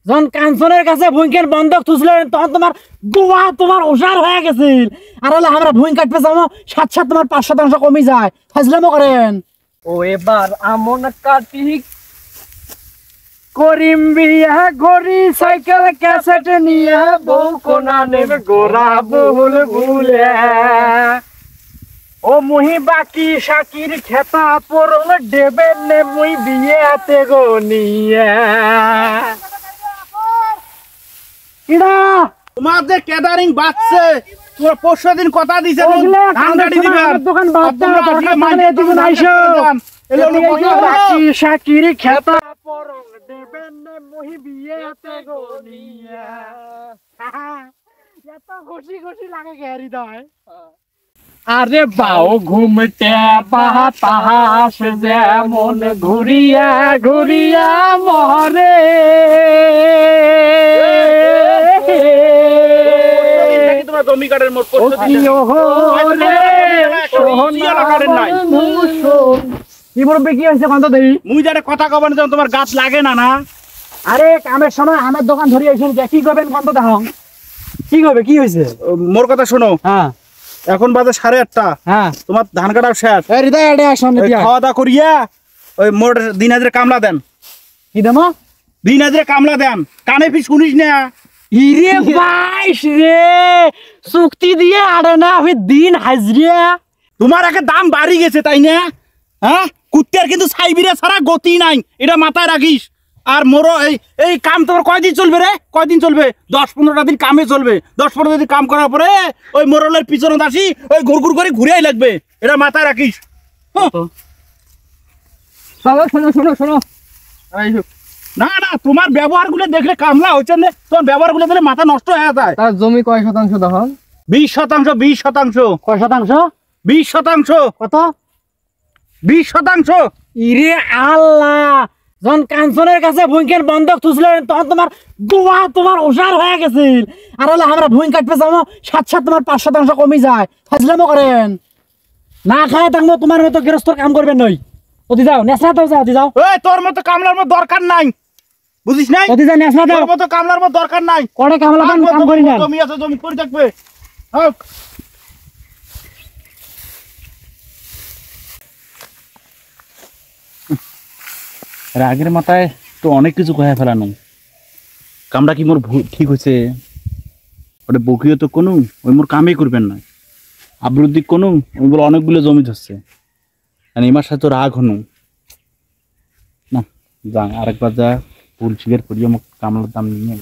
যখন কাঞ্চনের কাছে ভূমিকের বন্ধক তুলছিলেন তখন তোমার গোয়া তোমার ওষার হয়ে গেছিল। আর হলে আমরা ভূমি কাটতে যাবো সাত সাত তোমার 5% কমে যায়, ফাজলামো করেন। ও এবার আমন কাটি করিম বিয়া গড়ি সাইকেল ক্যাসেট নিয়ে বউ কোনা নেবে গোরা বহুল ভুলে ও মুহি বাকি শাকির খেতা পরল দেবে নে মুই বিয়েতে গো নিয়ে। কিডা তোমার যে ক্যাটারিং বাজছে, তোমরা পরশু দিন কথা দিছে ধান গাড়ি দিবেন, দোকান বাদ দাও, দরকার মানে এদিকে নাইছো। বাকি শাকির খেতা পরল দেবে নে মুই বিয়েতে গো নিয়ে। এত খুশি খুশি লাগে গেরি দয়। আরে বাও ঘুমতে বাতাস যেমন ঘুরিয়া ঘুরিয়া মরে জমি কাটের মোট কি বলবে কি হয়েছে কত দেরি? মুই যারা কথা কবেন তোমার গাছ লাগে না না? আরে কামের সময় আমার দোকান ধরে আইছেন, কি করবেন কত দেখো? কি হবে, কি হয়েছে? মোর কথা শোনো, হ্যাঁ এখন বাজে 8:30, হ্যাঁ তোমার ধান কাটাও শেষ। হৃদয় আডে সামনে দিয়া খাওয়া দাওয়া করিয়া ওই মোর দিন হাজারে কামলা দেন। কি দেমো? দিন হাজারে কামলা দেন, কানে ফি শুনিস না? ইরে বাইশ রে, চুক্তি দিয়ে আড়ে না আমি দিন হাজরিয়া। তোমার একে দাম বাড়ি গেছে তাই না? হ্যাঁ, কুত্তের কিন্তু সাইবিরে ছাড়া গতি নাই, এটা মাথায় রাখিস। আর মোর এই কাম তোমার কয়দিন চলবে রে? কয়দিন চলবে? 10-15টা দিন কামে চলবে। 10-15 দিন কাম করার পরে ওই মোরলের পিছনে আসি ওই ঘুরঘুর করে ঘুরেই লাগবে, এটা মাথায় রাখিস। শোনো শোনো শোনো, না না, তোমার ব্যবহার গুলো দেখলে কামলা হচ্ছে না, তোমার ব্যবহার গুলো দেখলে মাথা নষ্ট হয়ে যায়। তার জমি কয় শতাংশ তখন? 20%, 20%, কয় শতাংশ? 20%, কত? 20%। ইরে আল্লাহ, যখন কাঞ্চনের কাছে ভূমিকের বন্ধক তুলছিলেন তখন তোমার গোয়া তোমার ওষার হয়ে গেছিল। আর হলে আমরা ভূমি কাটতে যাবো সাত সাত তোমার 5% কমে যায়, ফাজলামো করেন। না খায় থাকবো তোমার মতো গৃহস্থর কাম করবেন নই। অতি যাও নেশা দাও, যাও অতি যাও। এই তোর মতো কামলার মতো দরকার নাই, বুঝিস নাই? অতি যা নেশা দাও, তোর মতো কামলার মতো দরকার নাই। করে কামলা কাম করি না। জমি আছে, জমি করে থাকবে। হোক রাগের মাথায় তো অনেক কিছু কয়ে ফেলানো। কামটা কি মোর ঠিক হয়েছে? ওটা বকিও তো কোনো, ওই মোর কামই করবেন না। আবৃত্তি কোনো, ওই বলে অনেকগুলো জমি ধরছে, এমার সাথে রাগ হনু না। যা আরেকবার যা ফুল শিখের করিয়ে মোক কামলার দাম নিয়ে